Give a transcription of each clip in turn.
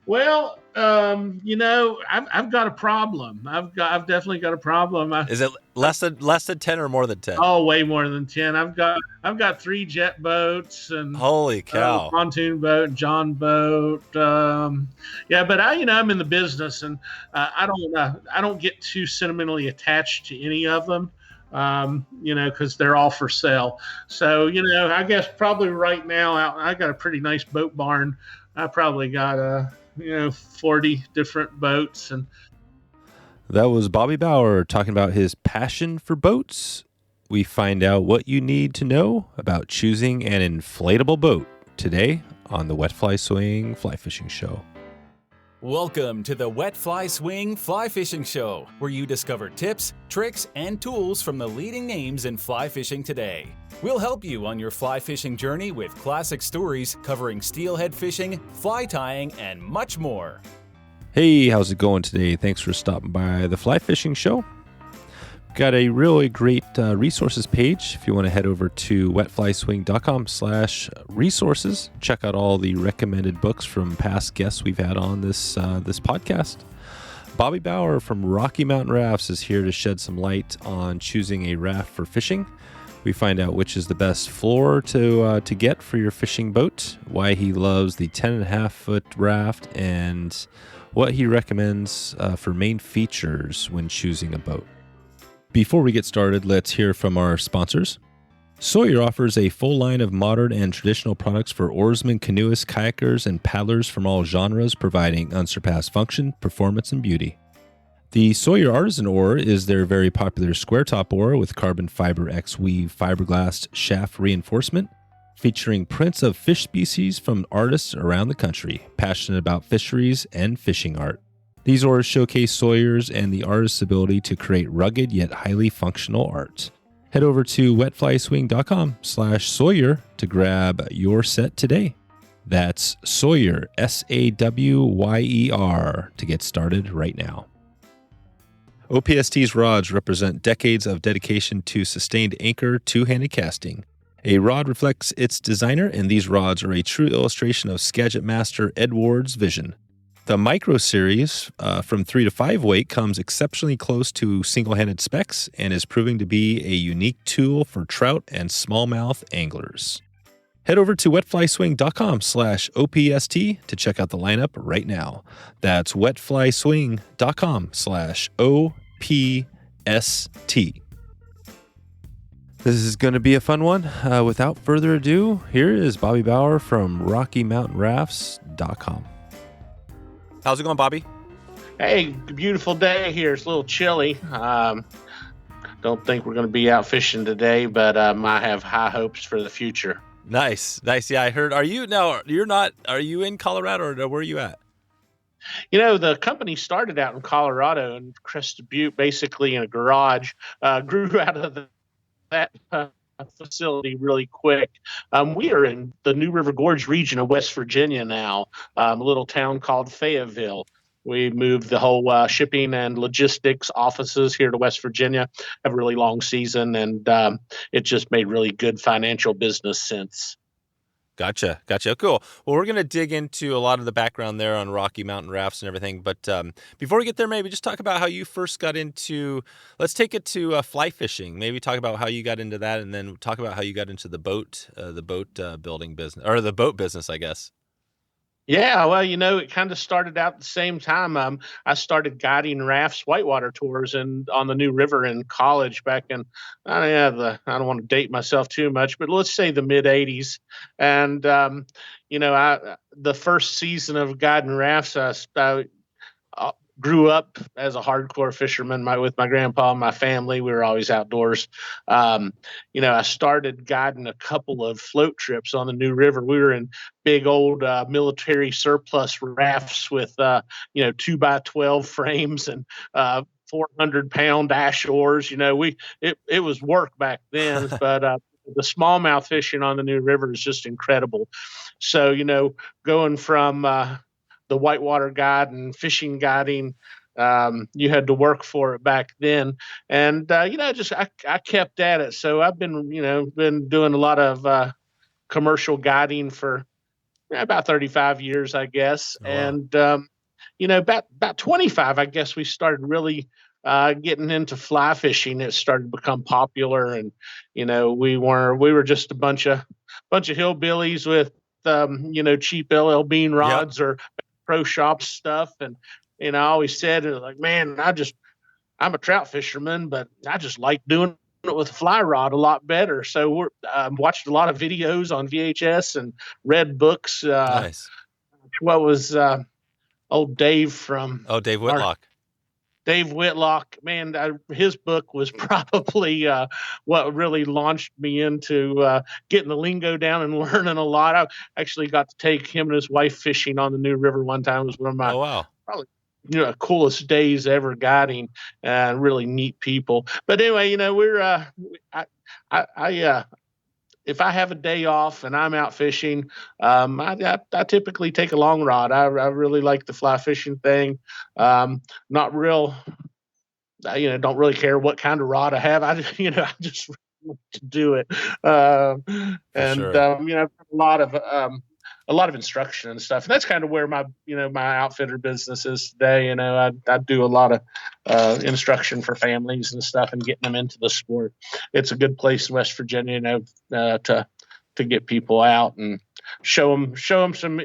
Well, I've got a problem. I've definitely got a problem. Is it less than 10 or more than 10? Oh, way more than 10. I've got 3 jet boats and Holy cow. pontoon boat, John boat. Yeah, but I'm in the business, and I don't get too sentimentally attached to any of them. Because they're all for sale. So, I guess probably right now I got a pretty nice boat barn. I probably got 40 different boats. And That was Bobby Bauer talking about his passion for boats. We find out what you need to know about choosing an inflatable boat today on the Wet Fly Swing Fly Fishing Show. Welcome to the Wet Fly Swing Fly Fishing Show, where you discover tips, tricks, and tools from the leading names in fly fishing today. We'll help you on your fly fishing journey with classic stories covering steelhead fishing, fly tying, and much more. Hey, how's it going today? Thanks for stopping by the Fly Fishing Show. Got a really great resources page. If you want to head over to wetflyswing.com/resources, check out all the recommended books from past guests we've had on this podcast. Bobby Bauer from Rocky Mountain Rafts is here to shed some light on choosing a raft for fishing. We find out which is the best floor to get for your fishing boat, why he loves the 10.5-foot raft, and what he recommends for main features when choosing a boat. Before we get started, let's hear from our sponsors. Sawyer offers a full line of modern and traditional products for oarsmen, canoeists, kayakers, and paddlers from all genres, providing unsurpassed function, performance, and beauty. The Sawyer Artisan Oar is their very popular square top oar with carbon fiber X-weave fiberglass shaft reinforcement, featuring prints of fish species from artists around the country, passionate about fisheries and fishing art. These oars showcase Sawyer's and the artist's ability to create rugged yet highly functional art. Head over to wetflyswing.com/Sawyer to grab your set today. That's Sawyer, Sawyer, to get started right now. OPST's rods represent decades of dedication to sustained anchor two-handed casting. A rod reflects its designer, and these rods are a true illustration of Skagit master Ed Ward's vision. The Micro Series from 3 to 5 weight comes exceptionally close to single-handed specs and is proving to be a unique tool for trout and smallmouth anglers. Head over to wetflyswing.com/OPST to check out the lineup right now. That's wetflyswing.com/OPST. This is going to be a fun one. Without further ado, here is Bobby Bauer from RockyMountainRafts.com. How's it going, Bobby? hey, beautiful day here. It's a little chilly. Don't think we're going to be out fishing today, but I have high hopes for the future. Nice. Yeah, I heard. Are you in Colorado, or where are you at? The company started out in Colorado in Crested Butte, basically in a garage, grew out of that facility really quick. We are in the New River Gorge region of West Virginia now, a little town called Fayetteville. We moved the whole shipping and logistics offices here to West Virginia, have a really long season, and it just made really good financial business sense. Gotcha. Cool. Well, we're going to dig into a lot of the background there on Rocky Mountain Rafts and everything. But before we get there, maybe just talk about how you first got into, let's take it to fly fishing. Maybe talk about how you got into that, and then talk about how you got into the boat building business, or the boat business, I guess. Yeah, well, it kind of started out at the same time. I started guiding rafts, whitewater tours, and on the New River in college back in, I don't want to date myself too much, but let's say the mid '80s. And the first season of guiding rafts, I grew up as a hardcore fisherman with my grandpa and my family. We were always outdoors. I started guiding a couple of float trips on the New River. We were in big old military surplus rafts with 2x12 frames and 400-pound ash oars. It was work back then, but the smallmouth fishing on the New River is just incredible. So going from the whitewater guide and fishing guiding, you had to work for it back then. And, I kept at it. So I've been doing a lot of commercial guiding for about 35 years, I guess. Oh, wow. And, about 25, I guess we started really getting into fly fishing. It started to become popular. And, we were just a bunch of hillbillies with, cheap LL Bean Yep. rods or pro shop stuff. And, I always said, like, man, I'm a trout fisherman, but I just like doing it with a fly rod a lot better. So we're watched a lot of videos on VHS and read books. Nice. What was old Dave from Dave Whitlock. Dave Whitlock, man, his book was probably what really launched me into getting the lingo down and learning a lot. I actually got to take him and his wife fishing on the New River one time. It was one of my probably coolest days ever guiding, and really neat people. But anyway, we're if I have a day off and I'm out fishing, I typically take a long rod. I really like the fly fishing thing. Not real, don't really care what kind of rod I have. I just want to do it. And sure. a lot of instruction and stuff. And that's kind of where my outfitter business is today. I do a lot of instruction for families and stuff and getting them into the sport. It's a good place in West Virginia, to get people out and show them some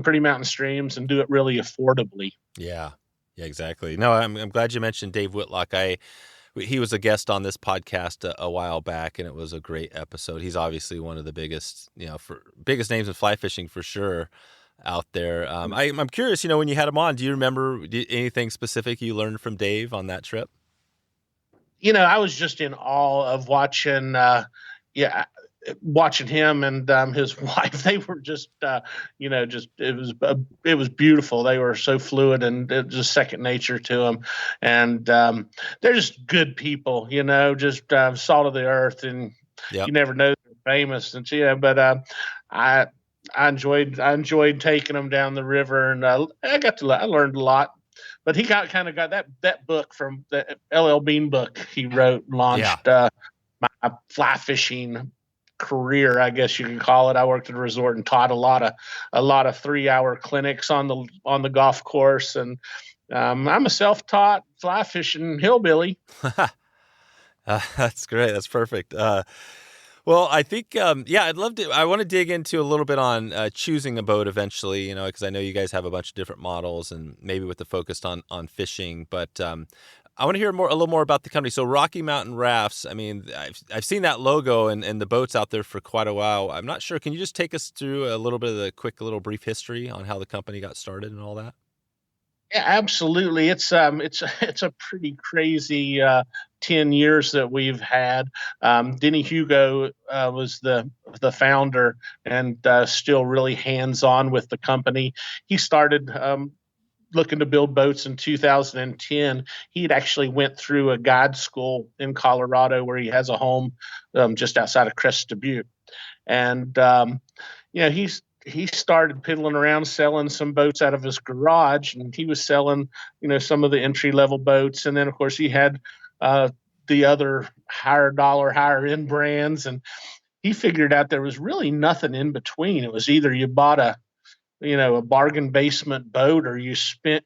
pretty mountain streams and do it really affordably. Yeah, exactly. No, I'm glad you mentioned Dave Whitlock. He was a guest on this podcast a while back, and it was a great episode. He's obviously one of the biggest names in fly fishing for sure out there. I'm curious, when you had him on, do you remember anything specific you learned from Dave on that trip? I was just in awe of watching him and his wife. They were just it was beautiful. They were so fluid and it just second nature to them. And they're just good people, just salt of the earth, and Yep. You never know they're famous. And but I enjoyed taking them down the river, and I learned a lot. But he got that book from the LL Bean book he wrote, launched my fly fishing career, I guess you can call it. I worked at a resort and taught a lot of 3-hour clinics on the golf course, and I'm a self-taught fly fishing hillbilly. That's great. That's perfect. Well, I think, I'd love to. I want to dig into a little bit on choosing a boat eventually, because I know you guys have a bunch of different models, and maybe with the focus on fishing. But I want to hear a little more about the company. So Rocky Mountain Rafts. I mean, I've seen that logo and the boats out there for quite a while. I'm not sure. Can you just take us through a little bit of the little brief history on how the company got started and all that? Yeah, absolutely. It's a pretty crazy 10 years that we've had. Denny Hugo was the founder and still really hands-on with the company. He started looking to build boats in 2010. He'd actually went through a guide school in Colorado, where he has a home just outside of Crested Butte. And he started piddling around selling some boats out of his garage, and he was selling, some of the entry-level boats. And then, of course, he had the other higher end brands, and he figured out there was really nothing in between. It was either you bought a bargain basement boat, or you spent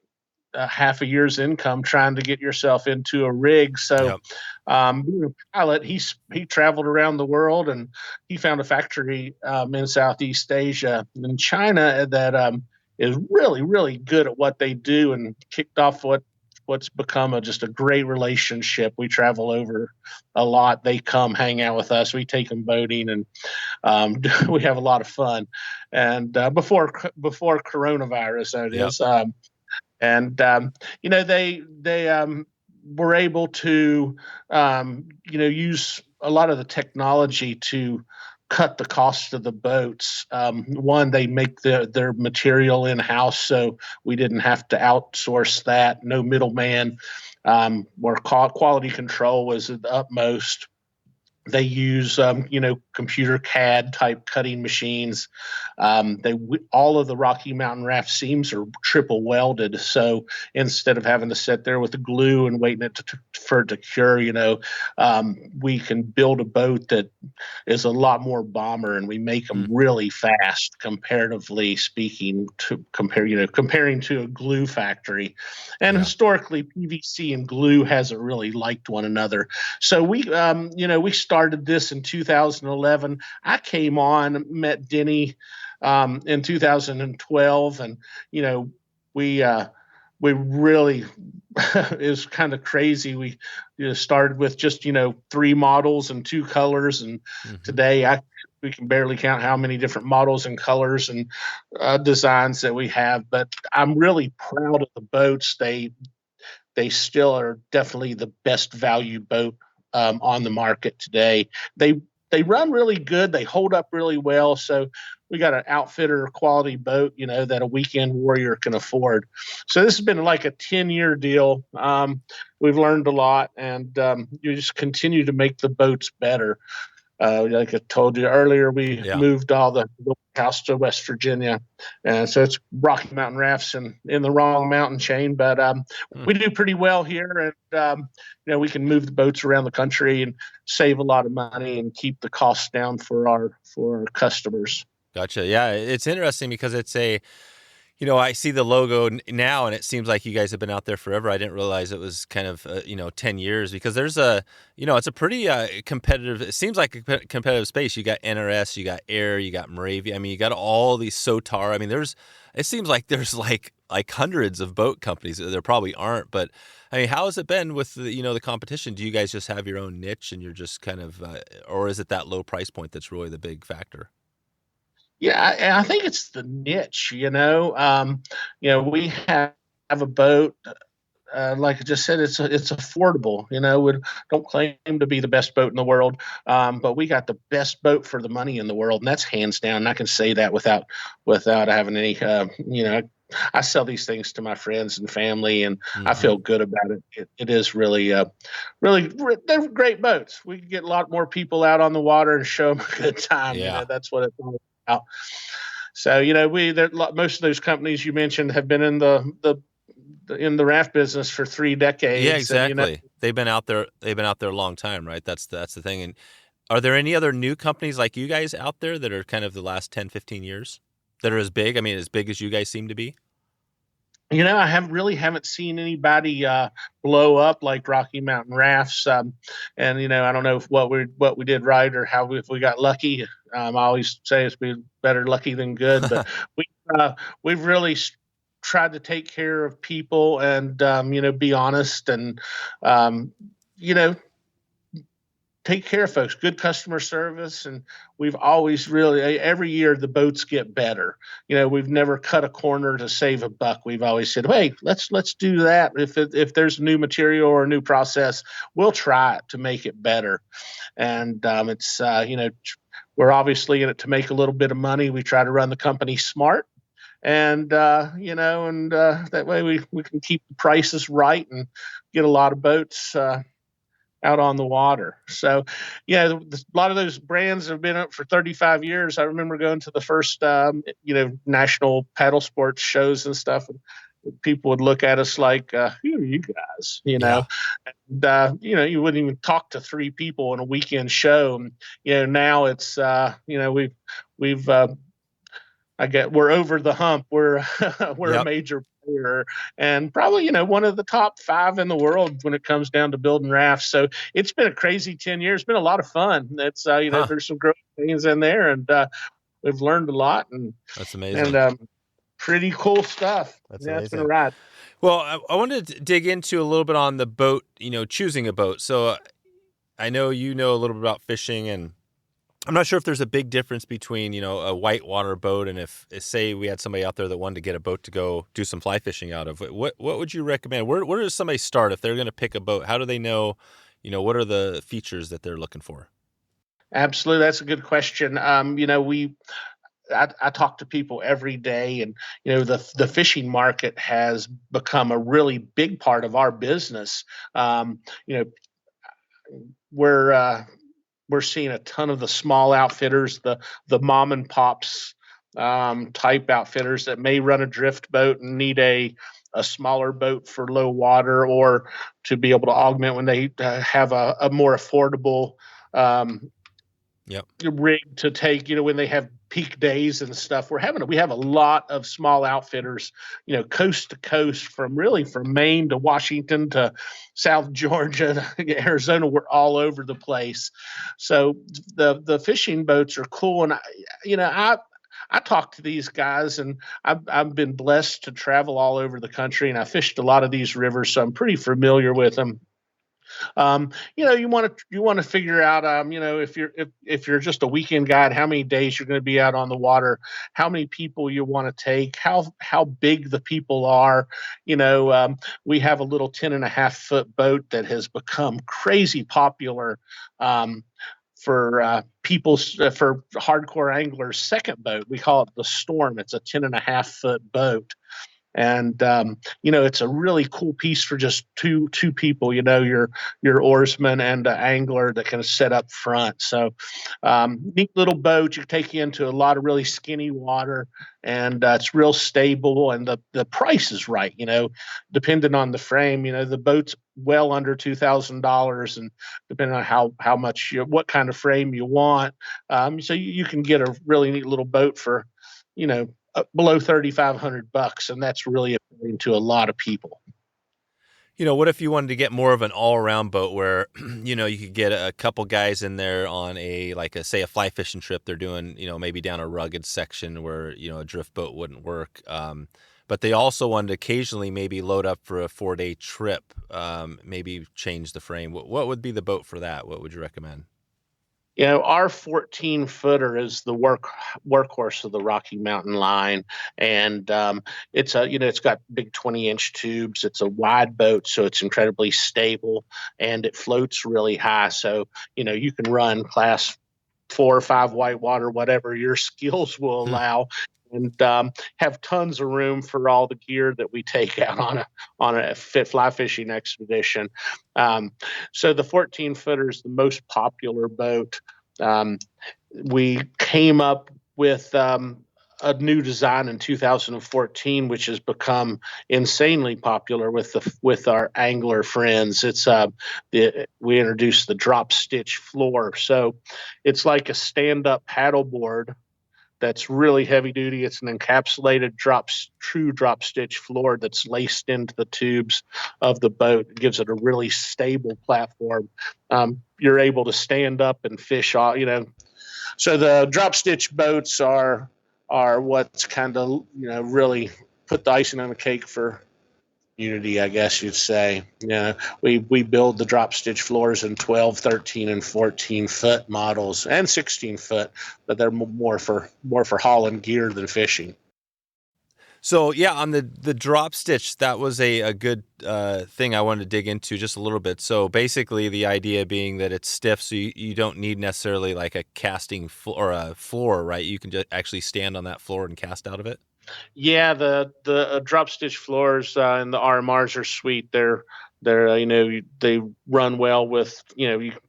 half a year's income trying to get yourself into a rig. So, being a pilot, he traveled around the world, and he found a factory in Southeast Asia, in China, that is really, really good at what they do, and kicked off what's become just a great relationship. We travel over a lot. They come hang out with us. We take them boating, and we have a lot of fun. And before coronavirus, that is. And they were able to use a lot of the technology to cut the cost of the boats. One, they make their material in-house, so we didn't have to outsource that. No middleman, where quality control was at the utmost. They use, computer CAD type cutting machines. All of the Rocky Mountain Raft seams are triple welded. So instead of having to sit there with the glue and waiting for it to cure, we can build a boat that is a lot more bomber, and we make them really fast, comparatively speaking, comparing to a glue factory. And historically, PVC and glue hasn't really liked one another. So we started this in 2011. I came on, met Denny in 2012, and we really is kind of crazy. We started with just 3 models and 2 colors, and today we can barely count how many different models and colors and designs that we have. But I'm really proud of the boats. They still are definitely the best value boat on the market today. They run really good. They hold up really well. So we got an outfitter quality boat, that a weekend warrior can afford. So this has been like a 10-year deal. We've learned a lot, and you just continue to make the boats better. Like I told you earlier, we moved all the house to West Virginia, and so it's Rocky Mountain Rafts in the wrong mountain chain, but we do pretty well here, and we can move the boats around the country and save a lot of money and keep the costs down for our customers. Gotcha. Yeah, it's interesting because it's I see the logo now, and it seems like you guys have been out there forever. I didn't realize it was kind of 10 years, because there's it's a pretty competitive. It seems like a competitive space. You got NRS, you got Aire, you got Maravia. I mean, you got all these SOTAR. I mean, it seems like there's like hundreds of boat companies. There probably aren't, but I mean, how has it been with the competition? Do you guys just have your own niche, and you're just kind of, or is it that low price point that's really the big factor? Yeah, I think it's the niche. We have a boat. Like I just said, it's affordable. We don't claim to be the best boat in the world, but we got the best boat for the money in the world, and that's hands down. And I can say that without having any. I sell these things to my friends and family, and I feel good about it. It is really, they're great boats. We can get a lot more people out on the water and show them a good time. Yeah. That's what it's all about. So most of those companies you mentioned have been in the raft business for 3 decades. Yeah, exactly. And, they've been out there a long time, right? That's the thing. And are there any other new companies like you guys out there that are kind of the last 10, 15 years that are as big? I mean, as big as you guys seem to be? I haven't seen anybody blow up like Rocky Mountain Rafts, and I don't know what we did right or if we got lucky. I always say it's better lucky than good, but we've really tried to take care of people and be honest and take care of folks, good customer service. And we've always every year the boats get better. We've never cut a corner to save a buck. We've always said, hey, let's do that. If there's new material or a new process, we'll try it to make it better. And it's, we're obviously in it to make a little bit of money. We try to run the company smart. And, that way we can keep the prices right and get a lot of boats out on the water. So, a lot of those brands have been up for 35 years. I remember going to the first, national paddle sports shows and stuff. And people would look at us like, who are you guys? And, you wouldn't even talk to 3 people in a weekend show. And, now it's, we're over the hump. We're a major player, and probably one of the top 5 in the world when it comes down to building rafts. So it's been a crazy 10 years. It's been a lot of fun. It's there's some great things in there, and we've learned a lot. And that's amazing. And pretty cool stuff. That's amazing. It's been a ride. Well, I wanted to dig into a little bit on the boat. Choosing a boat. So I know you know a little bit about fishing, and I'm not sure if there's a big difference between, a whitewater boat and if say we had somebody out there that wanted to get a boat to go do some fly fishing out of. What would you recommend? Where does somebody start if they're going to pick a boat? How do they know, what are the features that they're looking for? Absolutely. That's a good question. I talk to people every day, and the fishing market has become a really big part of our business. We're we're seeing a ton of the small outfitters, the mom and pops type outfitters that may run a drift boat and need a smaller boat for low water, or to be able to augment when they have a more affordable rig to take, when they have peak days and stuff. We have a lot of small outfitters, coast to coast, from Maine to Washington to South Georgia, Arizona. We're all over the place. So the fishing boats are cool. And I talk to these guys, and I've been blessed to travel all over the country, and I fished a lot of these rivers, so I'm pretty familiar with them. You want to figure out, if you're just a weekend guide, how many days you're going to be out on the water, how many people you want to take, how big the people are. We have a little 10.5-foot boat that has become crazy popular. For for hardcore anglers' second boat. We call it the Storm. It's a 10.5-foot boat. And, it's a really cool piece for just two people, your oarsman and an angler that can set up front. So neat little boat. You take you into a lot of really skinny water, and it's real stable, and the price is right, depending on the frame. The boat's well under $2,000, and depending on how much what kind of frame you want. So you can get a really neat little boat for, below $3,500, and that's really appealing to a lot of people. What if you wanted to get more of an all-around boat where, you could get a couple guys in there on say a fly fishing trip they're doing, maybe down a rugged section where, a drift boat wouldn't work. But they also wanted to occasionally maybe load up for a 4-day trip, maybe change the frame. What would be the boat for that? What would you recommend? Our 14-footer is the workhorse of the Rocky Mountain line, and it's got big 20-inch tubes. It's a wide boat, so it's incredibly stable, and it floats really high. So you can run class 4 or 5 whitewater, whatever your skills will allow, and have tons of room for all the gear that we take out on a fly fishing expedition. So the 14-footer is the most popular boat. We came up with a new design in 2014, which has become insanely popular with our angler friends. We introduced the drop stitch floor. So it's like a stand-up paddleboard that's really heavy duty. It's an encapsulated true drop stitch floor that's laced into the tubes of the boat. It gives it a really stable platform. You're able to stand up and fish all, So the drop stitch boats are what's kind of, really put the icing on the cake for community, I guess you'd say. We build the drop stitch floors in 12, 13, and 14-foot models, and 16-foot, but they're more for hauling gear than fishing. So yeah, on the drop stitch, that was a good thing I wanted to dig into just a little bit. So basically, the idea being that it's stiff, so you don't need necessarily like a casting or a floor, right? You can just actually stand on that floor and cast out of it. Yeah, the drop stitch floors and the RMRs are sweet. They're they run well with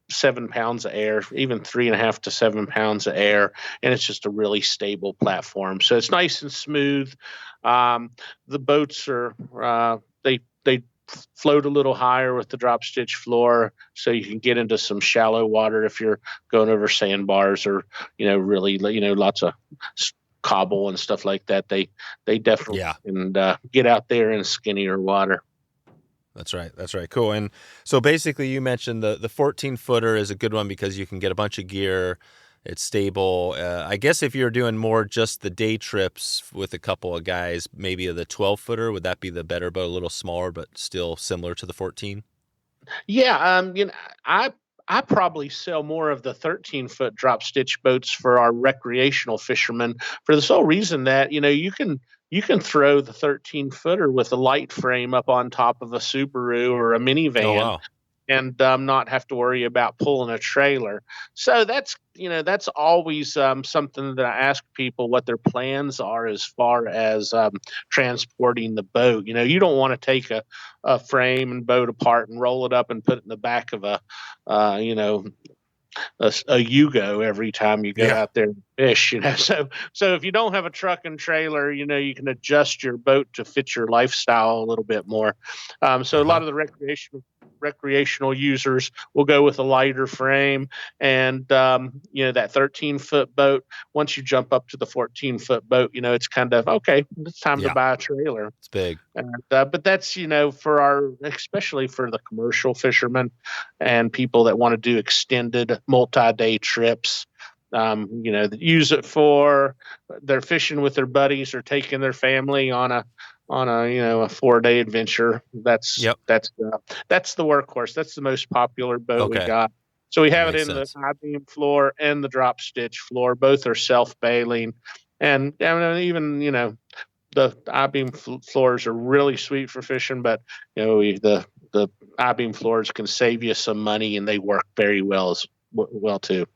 7 pounds of air, even 3.5 to 7 pounds of air, and it's just a really stable platform. So it's nice and smooth. The boats are they float a little higher with the drop stitch floor, so you can get into some shallow water if you're going over sandbars or really lots of cobble and stuff like that. They definitely can get out there in skinnier water. That's right. Cool. And so basically you mentioned the 14-footer is a good one because you can get a bunch of gear. It's stable. I guess if you're doing more just the day trips with a couple of guys, maybe the 12-footer, would that be the better boat, a little smaller, but still similar to the 14? Yeah. I probably sell more of the 13-foot drop stitch boats for our recreational fishermen for the sole reason that, you can throw the 13-footer with a light frame up on top of a Subaru or a minivan. Oh, wow. And not have to worry about pulling a trailer. So that's always something that I ask people what their plans are as far as transporting the boat. You don't want to take a frame and boat apart and roll it up and put it in the back of a a Yugo every time you go out there and fish, So if you don't have a truck and trailer, you can adjust your boat to fit your lifestyle a little bit more. So a lot of the recreational users will go with a lighter frame, and that 13-foot boat. Once you jump up to the 14-foot boat, it's kind of okay. It's time to buy a trailer. It's big, but that's especially for the commercial fishermen and people that want to do extended multi-day trips. Use it for they're fishing with their buddies or taking their family on a 4-day adventure. That's the workhorse. That's the most popular boat we got. So we have it in the I-beam floor and the drop stitch floor. Both are self-bailing, and even the I-beam floors are really sweet for fishing. But the I-beam floors can save you some money, and they work very well too.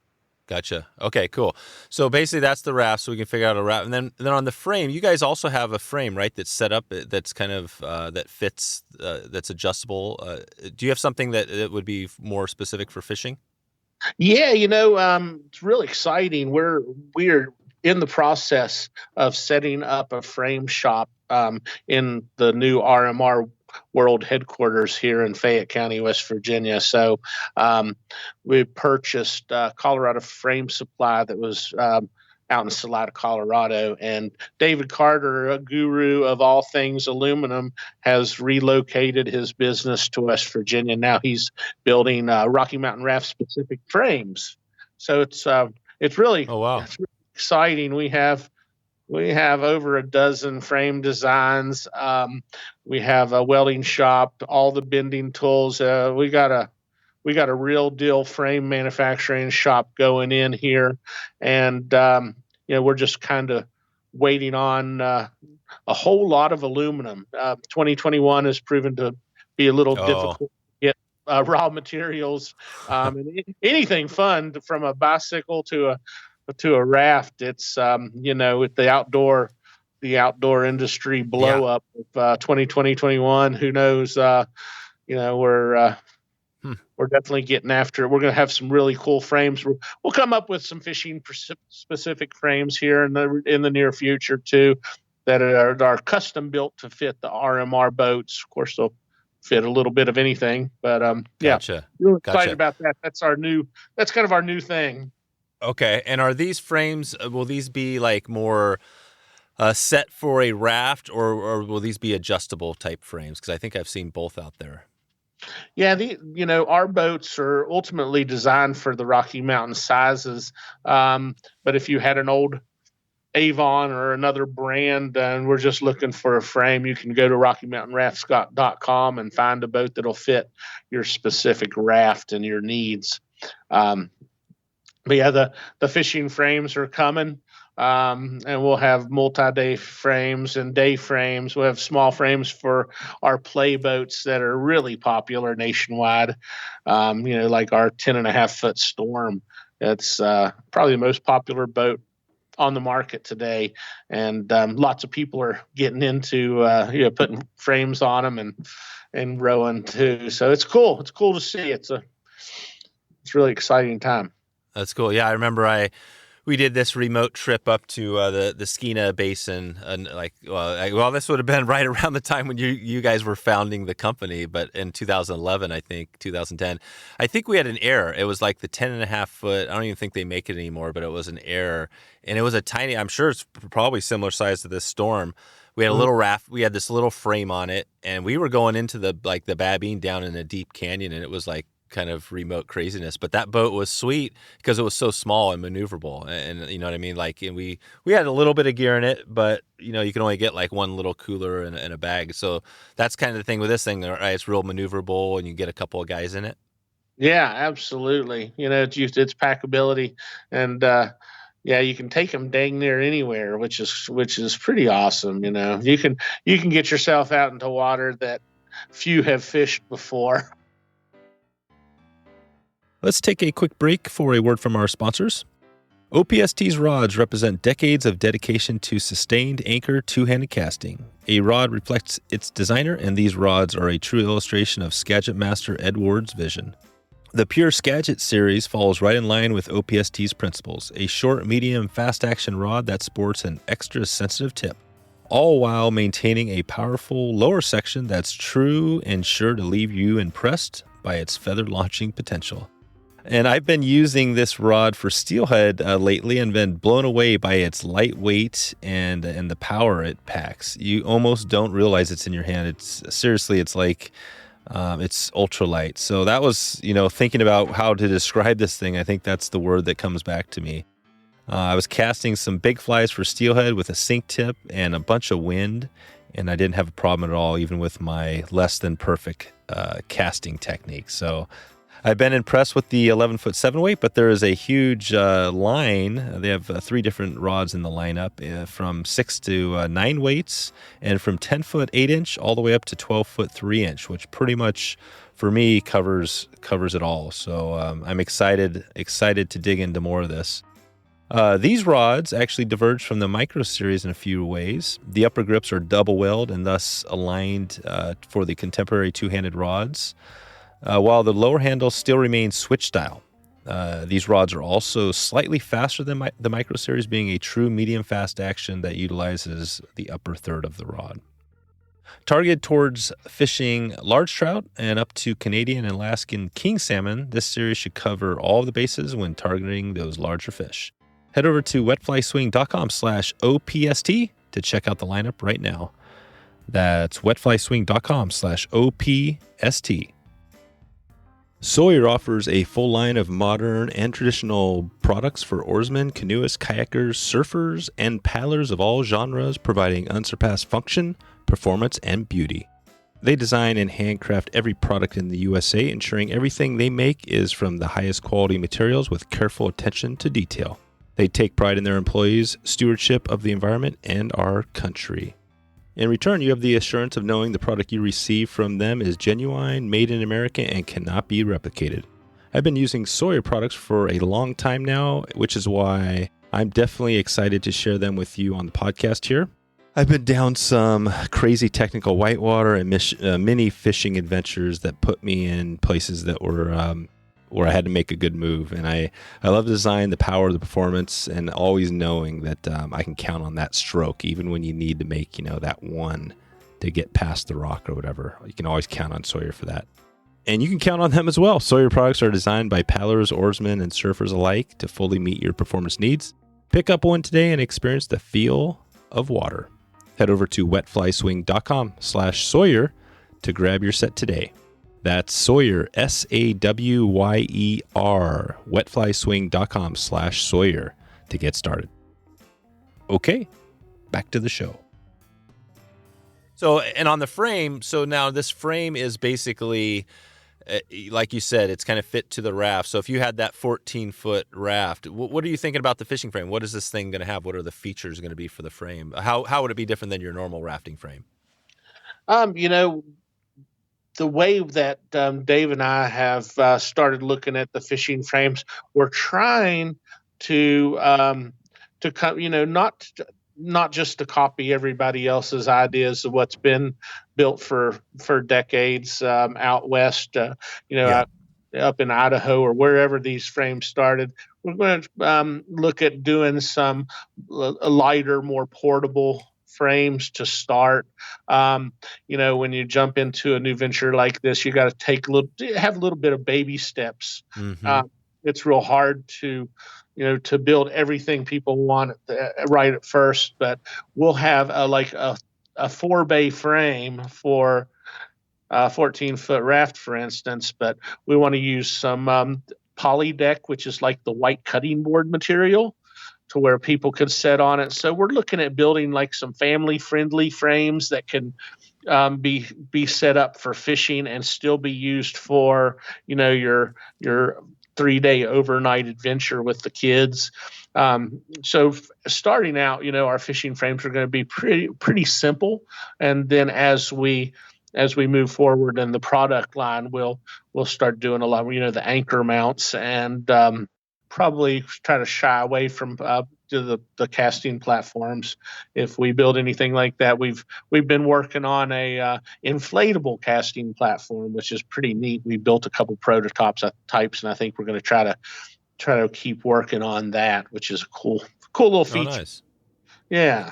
Gotcha. Okay, cool. So basically that's the raft, so we can figure out a raft. And then on the frame, you guys also have a frame, right, that's set up, that's kind of, that fits, that's adjustable. Do you have something that would be more specific for fishing? Yeah, it's really exciting. We're in the process of setting up a frame shop in the new RMR World headquarters here in Fayette County, West Virginia. So we purchased Colorado Frame Supply that was out in Salida, Colorado. And David Carter, a guru of all things aluminum, has relocated his business to West Virginia. Now he's building Rocky Mountain Raft specific frames. So it's really, it's really exciting. We have over a dozen frame designs. We have a welding shop, all the bending tools. We got a real deal frame manufacturing shop going in here, and we're just kind of waiting on a whole lot of aluminum. 2021 has proven to be a little difficult to get raw materials. And anything fun, from a bicycle to a raft. It's with the outdoor industry blow up of 2021. Who knows? We're definitely getting after it. We're going to have some really cool frames. We'll come up with some fishing specific frames here in the near future too, that are custom built to fit the RMR boats. Of course, they'll fit a little bit of anything, but Gotcha. Really excited about that. That's kind of our new thing. Okay. And are these frames, will these be like more set for a raft, or will these be adjustable type frames? Because I think I've seen both out there. Yeah, our boats are ultimately designed for the Rocky Mountain sizes. But if you had an old Avon or another brand and we're just looking for a frame, you can go to RockyMountainRafts.com and find a boat that'll fit your specific raft and your needs. But yeah, the fishing frames are coming. And we'll have multi-day frames and day frames. We'll have small frames for our play boats that are really popular nationwide. Like our 10.5-foot Storm. It's probably the most popular boat on the market today. And lots of people are getting into putting frames on them and rowing too. So it's cool. It's cool to see. It's a really exciting time. That's cool. Yeah, I remember we did this remote trip up to the Skeena Basin, and this would have been right around the time when you guys were founding the company, but in 2011, I think 2010, I think we had an Aire. It was like the 10.5-foot. I don't even think they make it anymore, but it was an Aire, and it was a tiny. I'm sure it's probably similar size to this Storm. We had a little raft. We had this little frame on it, and we were going into the Babine down in a deep canyon, and it was like kind of remote craziness, but that boat was sweet because it was so small and maneuverable, and you know what I mean, and we had a little bit of gear in it, but you can only get like one little cooler and a bag. So that's kind of the thing with this thing, right? It's real maneuverable, and you get a couple of guys in it. Yeah, absolutely. It's packability, and you can take them dang near anywhere, which is pretty awesome. You can get yourself out into water that few have fished before. Let's take a quick break for a word from our sponsors. OPST's rods represent decades of dedication to sustained anchor two-handed casting. A rod reflects its designer, and these rods are a true illustration of Skagit Master Ed Ward's vision. The Pure Skagit series falls right in line with OPST's principles, a short, medium, fast-action rod that sports an extra sensitive tip, all while maintaining a powerful lower section that's true and sure to leave you impressed by its feather launching potential. And I've been using this rod for steelhead lately and been blown away by its lightweight and the power it packs. You almost don't realize it's in your hand. It's like it's ultralight. So that was, thinking about how to describe this thing. I think that's the word that comes back to me. I was casting some big flies for steelhead with a sink tip and a bunch of wind, and I didn't have a problem at all, even with my less than perfect casting technique. So I've been impressed with the 11-foot 7-weight, but there is a huge line. They have 3 different rods in the lineup, from 6 to 9 weights, and from 10-foot 8-inch all the way up to 12-foot 3-inch, which pretty much for me covers it all. So I'm excited to dig into more of this. These rods actually diverge from the Micro series in a few ways. The upper grips are double weld and thus aligned for the contemporary two-handed rods, while the lower handle still remains switch style. These rods are also slightly faster than the Micro series, being a true medium fast action that utilizes the upper third of the rod. Targeted towards fishing large trout and up to Canadian and Alaskan king salmon, this series should cover all of the bases when targeting those larger fish. Head over to wetflyswing.com/OPST to check out the lineup right now. That's wetflyswing.com/OPST. Sawyer offers a full line of modern and traditional products for oarsmen, canoeists, kayakers, surfers, and paddlers of all genres, providing unsurpassed function, performance, and beauty. They design and handcraft every product in the USA, ensuring everything they make is from the highest quality materials with careful attention to detail. They take pride in their employees' stewardship of the environment and our country. In return, you have the assurance of knowing the product you receive from them is genuine, made in America, and cannot be replicated. I've been using Sawyer products for a long time now, which is why I'm definitely excited to share them with you on the podcast here. I've been down some crazy technical whitewater and mini fishing adventures that put me in places that were where I had to make a good move. And I love the design, the power, the performance, and always knowing that I can count on that stroke, even when you need to make, that one to get past the rock or whatever. You can always count on Sawyer for that. And you can count on them as well. Sawyer products are designed by paddlers, oarsmen, and surfers alike to fully meet your performance needs. Pick up one today and experience the feel of water. Head over to wetflyswing.com/Sawyer to grab your set today. That's Sawyer, SAWYER, wetflyswing.com/Sawyer to get started. Okay, back to the show. So, and on the frame, so now this frame is basically, like you said, it's kind of fit to the raft. So if you had that 14-foot raft, what are you thinking about the fishing frame? What is this thing going to have? What are the features going to be for the frame? How would it be different than your normal rafting frame? The way that Dave and I have started looking at the fishing frames, we're trying to not just to copy everybody else's ideas of what's been built for decades out west, up in Idaho or wherever these frames started. We're going to look at doing some lighter, more portable frames to start. When you jump into a new venture like this, you got to have a little bit of baby steps. Mm-hmm. It's real hard to build everything people want right at first, but we'll have a 4-bay frame for a 14-foot raft, for instance, but we want to use some poly deck, which is like the white cutting board material, to where people could sit on it. So we're looking at building like some family-friendly frames that can be set up for fishing and still be used for, your 3-day overnight adventure with the kids. So starting out, our fishing frames are going to be pretty simple. And then as we move forward in the product line, we'll start doing a lot, the anchor mounts and probably try to shy away from to the casting platforms. If we build anything like that, we've been working on a inflatable casting platform, which is pretty neat. We built a couple prototypes, and I think we're going to try to keep working on that, which is a cool little feature. Oh, nice. Yeah.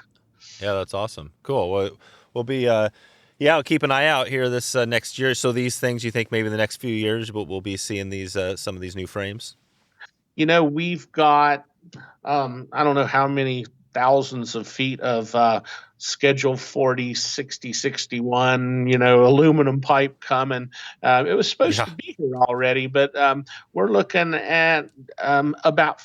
Yeah, that's awesome. Cool. Well, we'll be I'll keep an eye out here this next year. So these things, you think maybe in the next few years we'll be seeing these some of these new frames? We've got I don't know how many thousands of feet of Schedule 40, 60, 61, aluminum pipe coming. It was supposed to be here already, but we're looking at about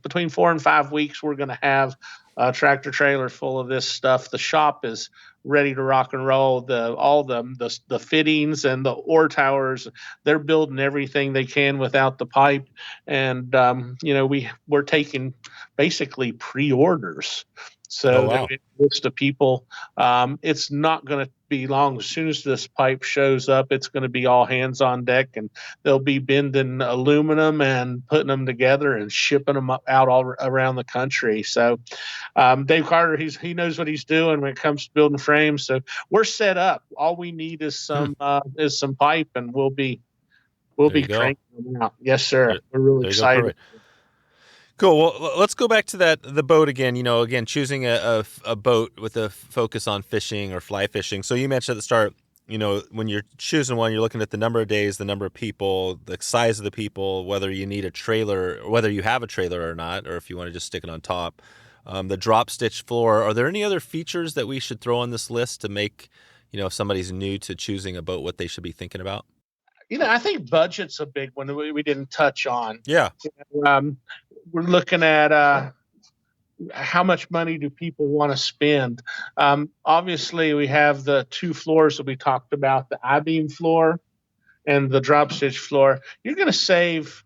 between 4 and 5 weeks, we're going to have a tractor trailer full of this stuff. The shop is ready to rock and roll. All the fittings and the oar towers, they're building everything they can without the pipe. And we're taking basically pre-orders. So wow. list of people. It's not going to be long. As soon as this pipe shows up, it's going to be all hands on deck, and they'll be bending aluminum and putting them together and shipping them out all around the country. So Dave Carter, he knows what he's doing when it comes to building frames. So we're set up. All we need is some pipe, and we'll be cranking them out. Yes, sir. We're really excited. Cool. Well, let's go back to the boat again. Again, choosing a boat with a focus on fishing or fly fishing. So you mentioned at the start, when you're choosing one, you're looking at the number of days, the number of people, the size of the people, whether you need a trailer, or whether you have a trailer or not, or if you want to just stick it on top. The drop stitch floor. Are there any other features that we should throw on this list to make, if somebody's new to choosing a boat, what they should be thinking about? I think budget's a big one we didn't touch on. Yeah. We're looking at how much money do people want to spend. Obviously, we have the 2 floors that we talked about, the I-beam floor and the drop stitch floor. You're going to save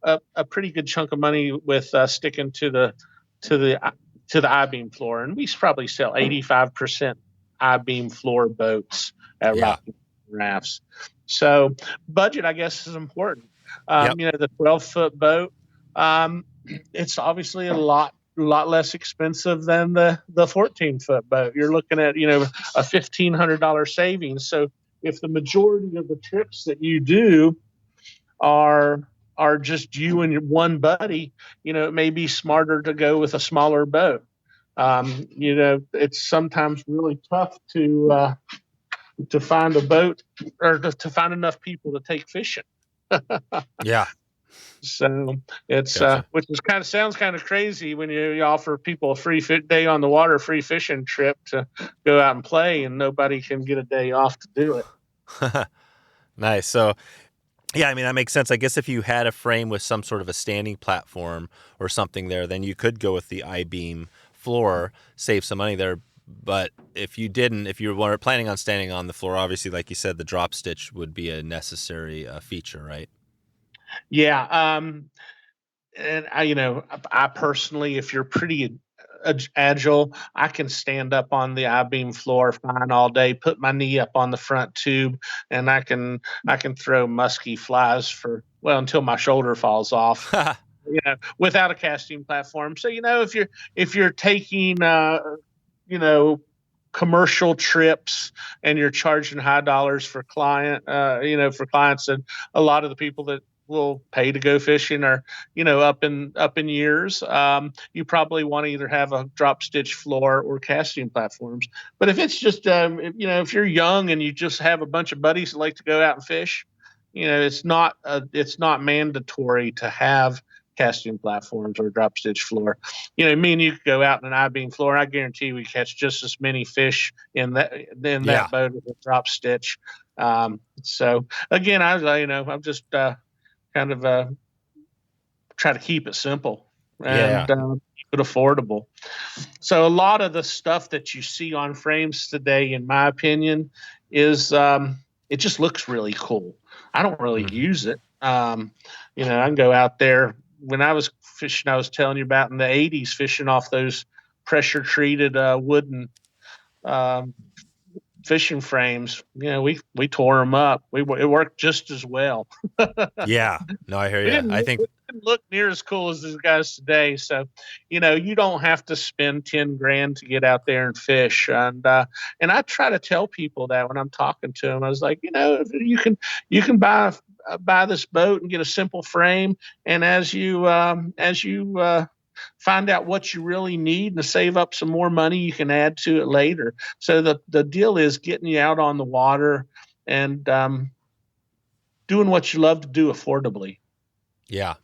a pretty good chunk of money with sticking to the I-beam floor, and we probably sell 85% I-beam floor boats at Rocky Mountain Rafts. So budget, I guess, is important. The 12-foot boat. It's obviously a lot less expensive than the 14-foot boat. You're looking at, a $1,500 savings. So if the majority of the trips that you do are just you and one buddy, it may be smarter to go with a smaller boat. It's sometimes really tough to find a boat or to find enough people to take fishing. Yeah. So it's Gotcha. Which is sounds kind of crazy when you offer people a free day on the water, free fishing trip to go out and play, and nobody can get a day off to do it. Nice. So, yeah, that makes sense. I guess if you had a frame with some sort of a standing platform or something there, then you could go with the I-beam floor, save some money there. But if you were planning on standing on the floor, obviously, like you said, the drop stitch would be a necessary feature, right? Yeah. And I personally, if you're pretty agile, I can stand up on the I-beam floor fine all day, put my knee up on the front tube, and I can throw musky flies until my shoulder falls off. Without a casting platform. So if you're taking commercial trips and you're charging high dollars for clients, and a lot of the people that will pay to go fishing are up in years, you probably want to either have a drop stitch floor or casting platforms. But if it's just if you're young and you just have a bunch of buddies that like to go out and fish, it's not mandatory to have casting platforms or drop stitch floor. Me and you could go out in an I-beam floor, and I guarantee we catch just as many fish in that boat as a drop stitch. So again, I'm just kind of try to keep it simple and keep it affordable. So a lot of the stuff that you see on frames today, in my opinion, is it just looks really cool. I don't really use it. I can go out there. When I was fishing, I was telling you about in the 80s, fishing off those pressure treated wooden fishing frames. We tore them up. It worked just as well. Yeah. No, I hear you. I think look near as cool as these guys today. So, you don't have to spend 10 grand to get out there and fish. And I try to tell people that when I'm talking to them. I was like, you can buy this boat and get a simple frame. And as you find out what you really need and to save up some more money, you can add to it later. So the deal is getting you out on the water and doing what you love to do affordably. Yeah.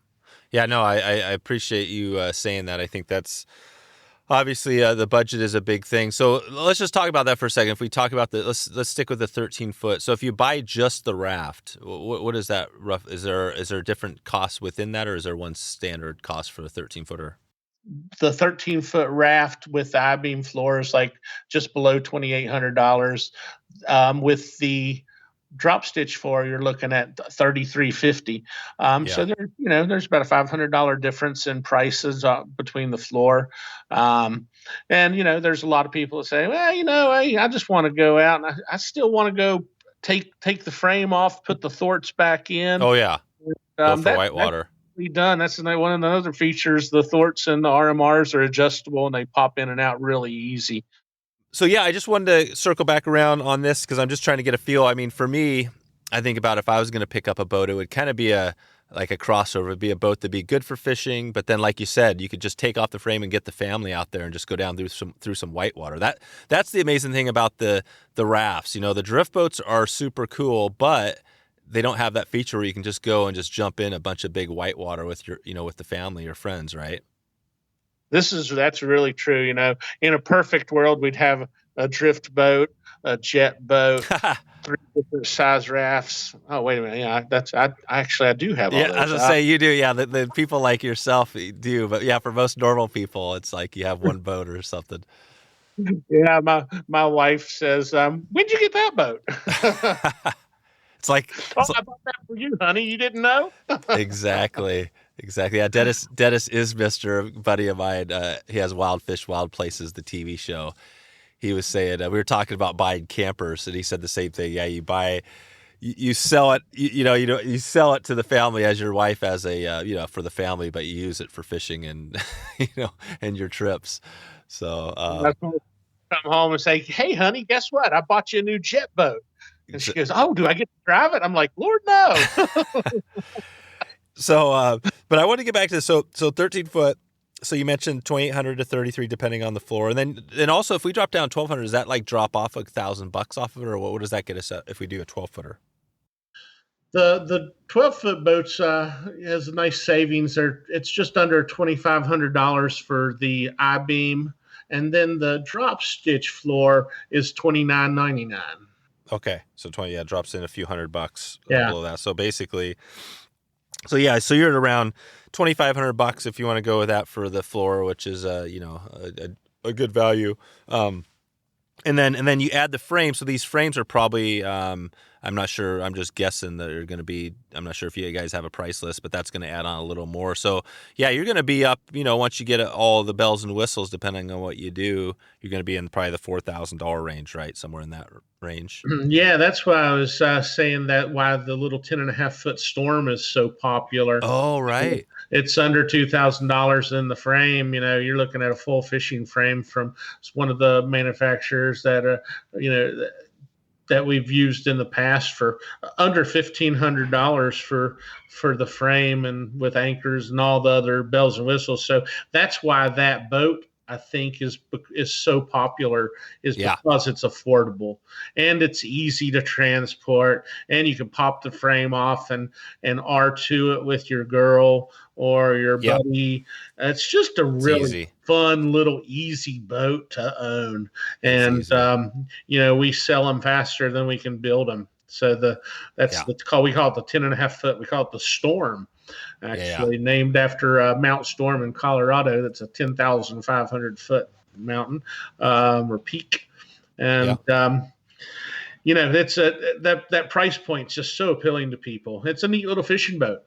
Yeah, no, I appreciate you saying that. I think that's obviously the budget is a big thing. So let's just talk about that for a second. If we talk about let's stick with the 13-foot. So if you buy just the raft, what is that rough? Is there different costs within that, or is there one standard cost for a 13-footer? The 13-foot raft with the I-beam floor is like just below $2,800. With the drop stitch floor, you're looking at $3,350. So there's about a $500 difference in prices between the floor. And there's a lot of people that say, well, hey, I just want to go out and I still want to go take the frame off, put the thwarts back in. Oh yeah, go for whitewater. Done. That's one of the other features. The thwarts and the RMRs are adjustable and they pop in and out really easy. So yeah, I just wanted to circle back around on this because I'm just trying to get a feel. I mean, for me, I think about if I was going to pick up a boat, it would kind of be like a crossover. It'd be a boat that'd be good for fishing, but then like you said, you could just take off the frame and get the family out there and just go down through some whitewater. That's the amazing thing about the rafts. The drift boats are super cool, but they don't have that feature where you can just go and just jump in a bunch of big whitewater with with the family or friends, right? That's really true. In a perfect world, we'd have a drift boat, a jet boat, 3 different size rafts. Oh, wait a minute. Yeah, I do have all those. Yeah, as I say, you do. Yeah, the people like yourself do. But yeah, for most normal people, it's like you have one boat or something. Yeah, my wife says, "When'd you get that boat?" It's like, I bought that for you, honey. You didn't know? Exactly. Yeah, Dennis is Mr. buddy of mine. He has Wild Fish, Wild Places, the TV show. He was saying, we were talking about buying campers, and he said the same thing. Yeah, you sell it, you sell it to the family as your wife as a, for the family, but you use it for fishing and, and your trips. So, come home and say, hey, honey, guess what? I bought you a new jet boat. And she goes, oh, do I get to drive it? I'm like, Lord, no. So, but I want to get back to this. So 13-foot. So you mentioned 2,800 to 33, depending on the floor, and then also if we drop down 1,200, does that like drop off $1,000 off of it, or what does that get us at if we do a 12-footer? The 12-foot boats has a nice savings. It's just under $2,500 for the I-beam, and then the drop stitch floor is $2,999. Okay, so it drops in a few $100 below that. So basically, so you're at around $2,500 if you want to go with that for the floor, which is a good value. And then you add the frame. So these frames are probably I'm not sure. I'm just guessing that they're going to be. I'm not sure if you guys have a price list, but that's going to add on a little more. So yeah, you're going to be up. Once you get all the bells and whistles, depending on what you do, you're going to be in probably the $4,000 range, right? Somewhere in that range. Yeah, that's why I was saying that why the little 10.5-foot Storm is so popular. Oh, right. It's under $2,000 in the frame. You're looking at a full fishing frame from one of the manufacturers that that we've used in the past for under $1,500 for the frame and with anchors and all the other bells and whistles. So that's why that boat, I think, is so popular, because it's affordable and it's easy to transport, and you can pop the frame off and R2 it with your girl or your buddy. It's just a really fun little easy boat to own, and we sell them faster than we can build them. So we call it the 10.5-foot. We call it the Storm. Actually, named after Mount Storm in Colorado. That's a 10,500-foot mountain or peak, and it's that price point's just so appealing to people. It's a neat little fishing boat.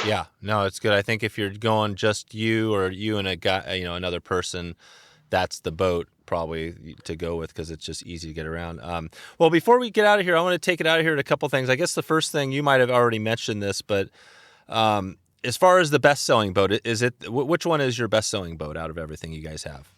Yeah, no, it's good. I think if you're going just you and a guy, another person, that's the boat probably to go with because it's just easy to get around. Well, before we get out of here, I want to take it out of here at a couple things. I guess the first thing, you might have already mentioned this, but as far as the best-selling boat, is it which one is your best-selling boat out of everything you guys have?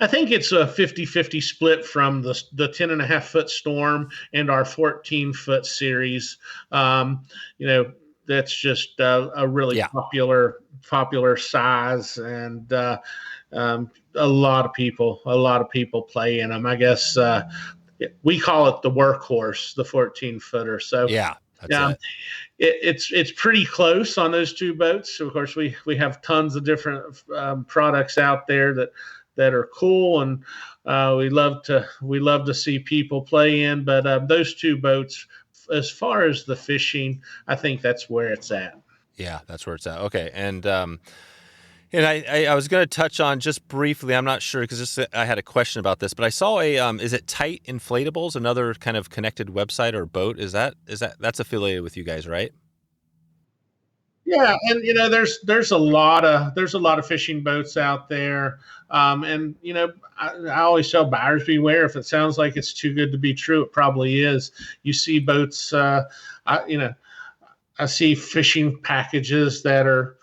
I think it's a 50-50 split from the 10.5-foot Storm and our 14-foot series. That's just a really popular size, and a lot of people play in them. I guess we call it the workhorse, the 14-footer. So yeah, that's it. It's pretty close on those two boats. So of course, we have tons of different products out there that are cool, and we love to see people play in. But those two boats, as far as the fishing, I think that's where it's at. Yeah, that's where it's at. Okay, and I was going to touch on just briefly. I'm not sure because I had a question about this, but I saw is it Tight Inflatables, another kind of connected website or boat? That's affiliated with you guys, right? Yeah, and there's a lot of fishing boats out there, and I always tell buyers beware. If it sounds like it's too good to be true, it probably is. You see boats, I see fishing packages that are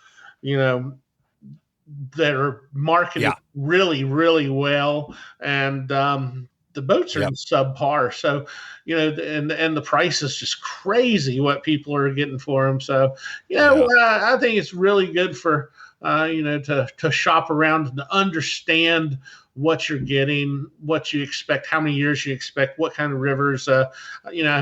marketed really, really well, and the boats are subpar. So, and the price is just crazy what people are getting for them. So, I think it's really good for, to shop around and to understand what you're getting, what you expect, how many years you expect, what kind of rivers,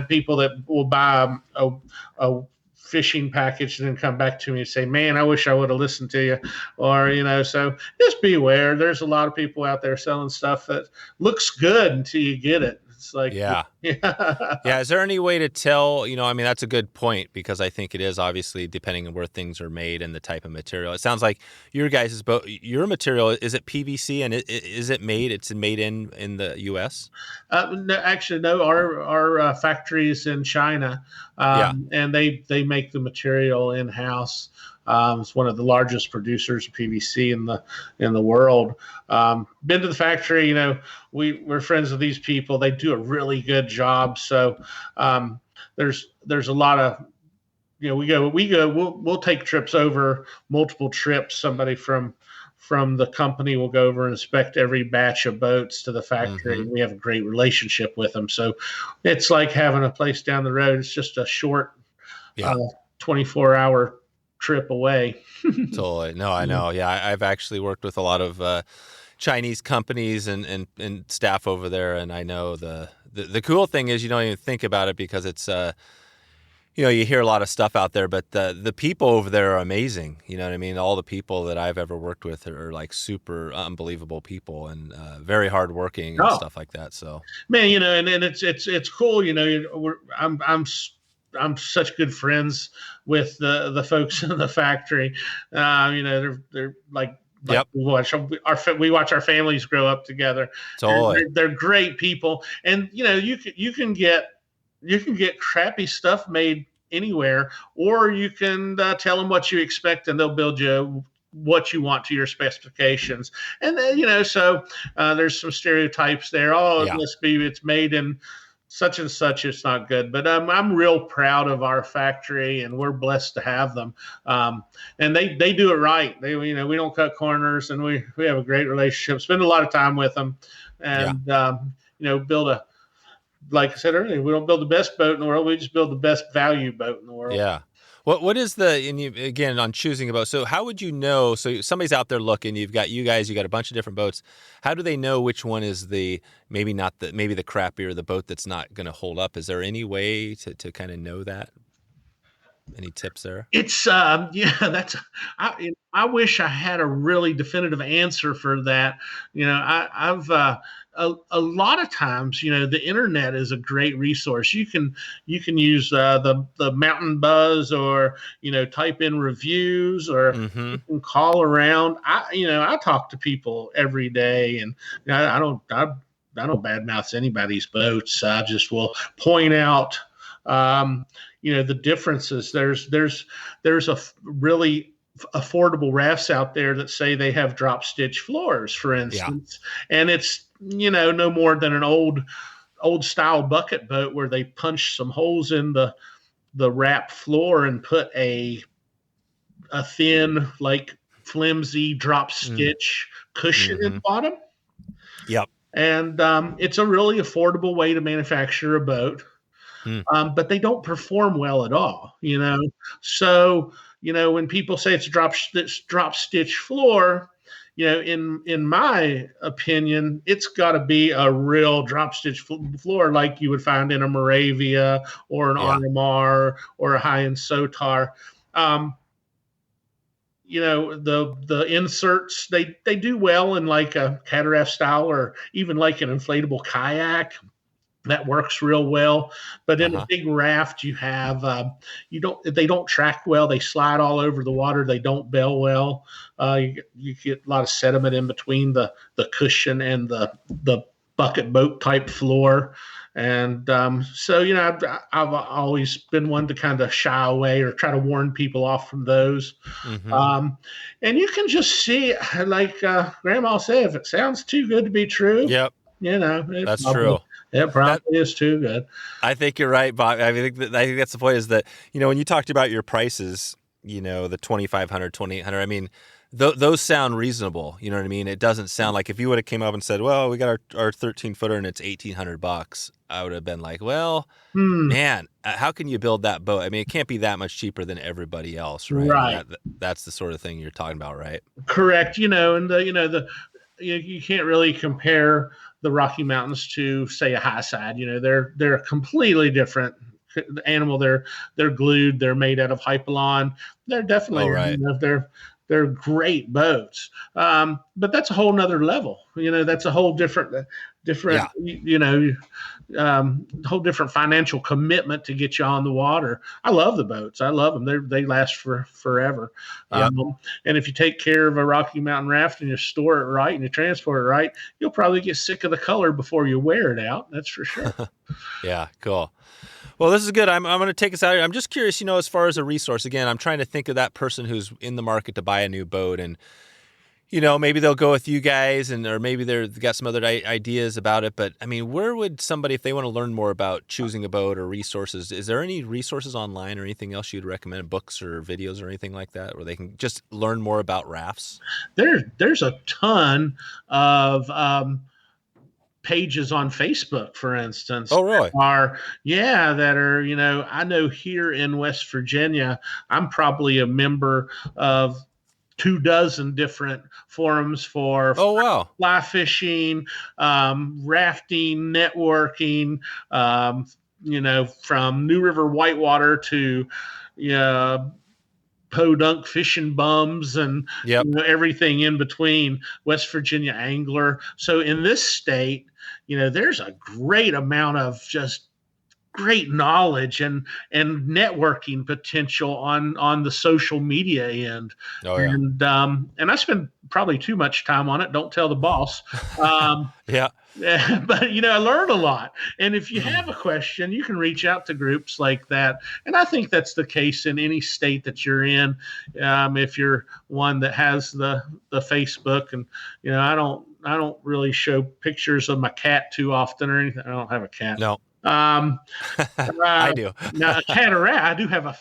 people that will buy a fishing package and then come back to me and say, man, I wish I would have listened to you. Or, so just beware. There's a lot of people out there selling stuff that looks good until you get it. It's like, yeah. Is there any way to tell, that's a good point, because I think it is obviously depending on where things are made and the type of material. It sounds like your guys' boat, your material, is it PVC, and it's made in the US? No, actually, no, our factory is in China, and they make the material in-house. It's one of the largest producers of PVC in the world. Been to the factory, we're friends with these people. They do a really good job. So there's a lot of, we'll take trips over, multiple trips. Somebody from the company will go over and inspect every batch of boats to the factory. Mm-hmm. We have a great relationship with them. So it's like having a place down the road. It's just a short 24-hour trip away. Totally. No, I know. Yeah, I've actually worked with a lot of Chinese companies and staff over there, and I know the cool thing is you don't even think about it because it's you hear a lot of stuff out there, but the people over there are amazing. You know what I mean? All the people that I've ever worked with are like super unbelievable people and very hardworking and stuff like that. So, man, and it's cool. I'm such good friends with the folks in the factory. They're like we watch our families grow up together. Totally. They're great people, and you can get crappy stuff made anywhere, or you can tell them what you expect, and they'll build you what you want to your specifications. And then so there's some stereotypes there. It's made in such and such, it's not good. But I'm real proud of our factory, and we're blessed to have them. And they do it right. We don't cut corners, and we have a great relationship. Spend a lot of time with them, and build a. Like I said earlier, we don't build the best boat in the world. We just build the best value boat in the world. Yeah. What is again, on choosing a boat? So how would you know? So somebody's out there looking. You got a bunch of different boats. How do they know which one is maybe the crappier, the boat that's not going to hold up? Is there any way to kind of know that? Any tips there? It's I wish I had a really definitive answer for that. I've a lot of times, the internet is a great resource. You can use the Mountain Buzz, or type in reviews, or you can call around. I talk to people every day, and I don't badmouth anybody's boats. I just will point out the differences. There's a really affordable rafts out there that say they have drop stitch floors, for instance, and it's no more than an old style bucket boat where they punch some holes in the wrap floor and put a a thin, like flimsy drop stitch cushion in the bottom. Yep. And it's a really affordable way to manufacture a boat. But they don't perform well at all, So, when people say it's a drop stitch floor, in my opinion, it's got to be a real drop stitch floor like you would find in a Maravia or an RMR or a high-end Sotar. The inserts, they do well in like a cataract style or even like an inflatable kayak. That works real well, but in a big raft, you have they don't track well. They slide all over the water. They don't bail well. You get a lot of sediment in between the cushion and the bucket boat type floor, and so I've always been one to kind of shy away or try to warn people off from those. And you can just see, like Grandma said, if it sounds too good to be true, that's true. It probably is too good. I think you're right, Bob. I think that's the point, is that, when you talked about your prices, the 2,500, 2,800, I mean, those sound reasonable. You know what I mean? It doesn't sound like if you would have came up and said, well, we got our 13 footer and it's $1,800, I would have been like, well, man, how can you build that boat? I mean, it can't be that much cheaper than everybody else, right? Right. That's the sort of thing you're talking about, right? Correct. And you can't really compare the Rocky Mountains to, say, a high side. They're a completely different animal. They're glued. They're made out of hypalon. They're definitely they're great boats. But that's a whole nother level. That's a whole different whole different financial commitment to get you on the water. I love the boats. I love them. They last forever. Yep. And if you take care of a Rocky Mountain Raft and you store it right and you transport it right, you'll probably get sick of the color before you wear it out. That's for sure. Yeah, cool. Well, this is good. I'm going to take us out here. I'm just curious, as far as a resource, again, I'm trying to think of that person who's in the market to buy a new boat, and maybe they'll go with you guys, or maybe they've got some other ideas about it. But I mean, where would somebody, if they want to learn more about choosing a boat or resources, is there any resources online or anything else you'd recommend, books or videos or anything like that, where they can just learn more about rafts? There's a ton of pages on Facebook, for instance. Oh, really? That are, I know here in West Virginia, I'm probably a member of 24 different forums for fly fishing, rafting, networking, from New River Whitewater to podunk fishing bums and everything in between, West Virginia angler. So in this state, there's a great amount of just great knowledge and networking potential on the social media end. And I spend probably too much time on it. Don't tell the boss. But I learned a lot. And if you have a question, you can reach out to groups like that. And I think that's the case in any state that you're in. If you're one that has the Facebook, and I don't really show pictures of my cat too often or anything. I don't have a cat. No. I do. Now, a cataract. I do have a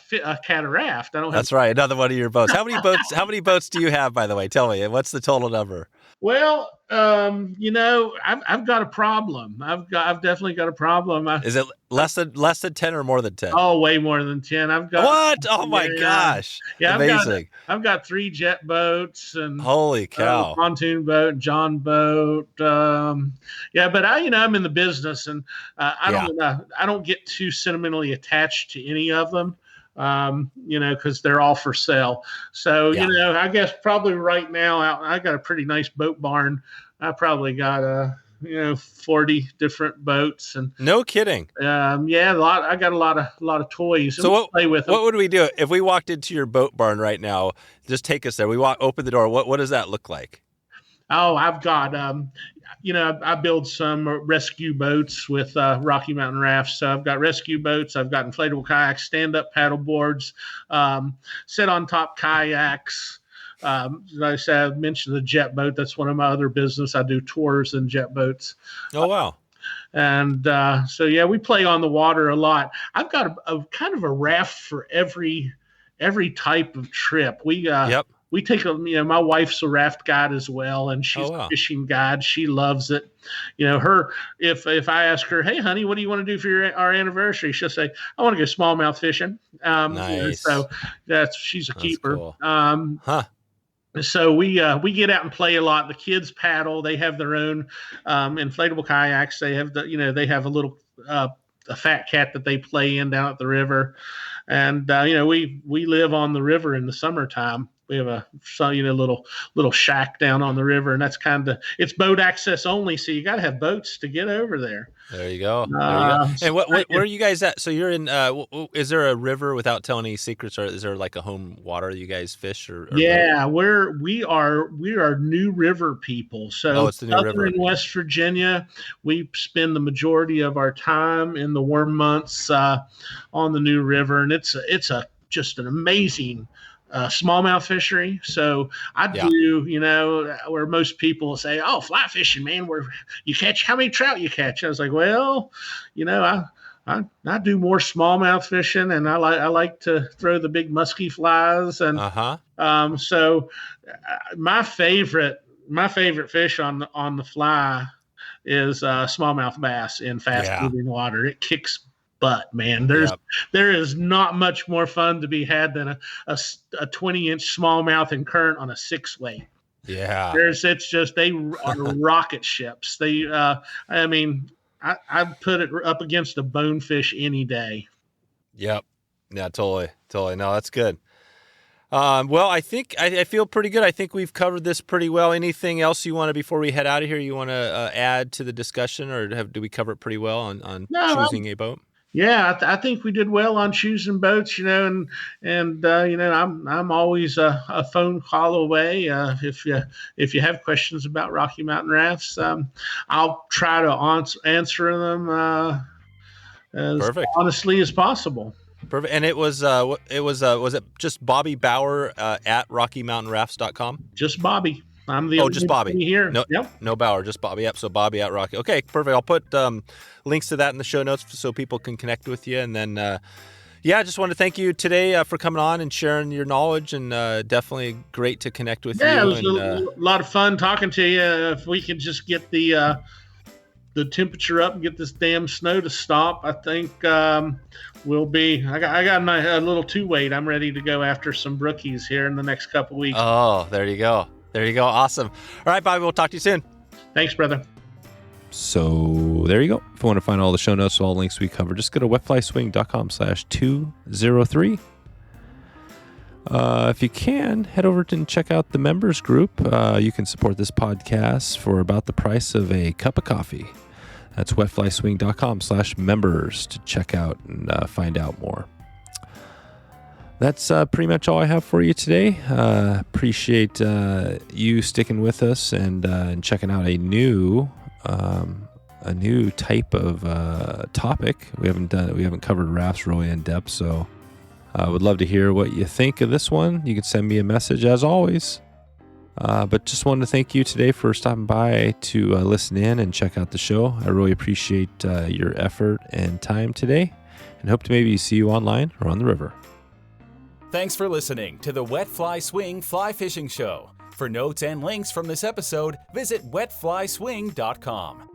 cataract. I don't. That's right. Another one of your boats. How many boats do you have, by the way? Tell me. What's the total number? Well, I've got a problem. I've definitely got a problem. Is it less than 10 or more than 10? Oh, way more than 10. I've got what? Oh my gosh! Yeah, amazing. I've got 3 jet boats and holy cow, pontoon boat, John boat. But I'm in the business, and I don't get too sentimentally attached to any of them. Because they're all for sale. So, I guess probably right now I got a pretty nice boat barn. I probably got 40 different boats, and no kidding. A lot. I got a lot of toys. So what play with them. What would we do if we walked into your boat barn right now? Just take us there. Open the door. What does that look like? Oh, I've got, I build some rescue boats with Rocky Mountain Rafts. So I've got rescue boats. I've got inflatable kayaks, stand-up paddle boards, sit-on-top kayaks. Like I said, I mentioned the jet boat. That's one of my other business. I do tours in jet boats. Oh, wow. And we play on the water a lot. I've got a kind of a raft for every every type of trip. Yep. We take my wife's a raft guide as well, and she's wow. a fishing guide. She loves it. If I ask her, hey, honey, what do you want to do for our anniversary? She'll say, I want to go smallmouth fishing. Nice. So she's a keeper. Cool. So we get out and play a lot. The kids paddle. They have their own inflatable kayaks. They have they have a little a fat cat that they play in down at the river, and we live on the river in the summertime. We have a little shack down on the river, and that's it's boat access only. So you got to have boats to get over there. There you go. And where are you guys at? So you're in. Is there a river, without telling any secrets, or is there like a home water you guys fish? Or yeah, we are New River people. So it's the New River. In West Virginia, we spend the majority of our time in the warm months on the New River, and it's just an amazing smallmouth fishery. So I do, where most people say, oh, fly fishing, man, where you catch, how many trout you catch? I was like, well, I do more smallmouth fishing, and I like to throw the big musky flies. And so my favorite fish on the fly is smallmouth bass in fast moving water. It kicks butt, man. There is not much more fun to be had than a 20-inch smallmouth in current on a 6-weight. Yeah. It's just, they are rocket ships. They, I put it up against a bonefish any day. Yep. Yeah, totally. No, that's good. Well, I think I feel pretty good. I think we've covered this pretty well. Anything else you want to, before we head out of here, you want to add to the discussion, or do we cover it pretty well on choosing a boat? Yeah, I think we did well on choosing boats, and I'm always a phone call away. If you have questions about Rocky Mountain Rafts, I'll try to answer them as honestly as possible. Perfect. And was it just Bobby Bauer at RockyMountainRafts.com? Just Bobby. I'm the only just Bobby here. No Bauer, just Bobby. Yep. So Bobby at Rocky. Okay, perfect. I'll put links to that in the show notes so people can connect with you. And then, I just want to thank you today for coming on and sharing your knowledge, and definitely great to connect with you. Yeah, it was a lot of fun talking to you. If we could just get the temperature up and get this damn snow to stop, I think we'll be. I got my little 2-weight. I'm ready to go after some brookies here in the next couple weeks. Oh, there you go. Awesome. All right, Bobby, we'll talk to you soon. Thanks, brother. So there you go. If you want to find all the show notes, all the links we cover, just go to wetflyswing.com/203. If you can, head over and check out the members group. You can support this podcast for about the price of a cup of coffee. That's wetflyswing.com/members to check out and find out more. That's pretty much all I have for you today. Appreciate you sticking with us and checking out a new type of topic. We haven't covered rafts really in depth, so I would love to hear what you think of this one. You can send me a message as always. But just wanted to thank you today for stopping by to listen in and check out the show. I really appreciate your effort and time today, and hope to maybe see you online or on the river. Thanks for listening to the Wet Fly Swing Fly Fishing Show. For notes and links from this episode, visit wetflyswing.com.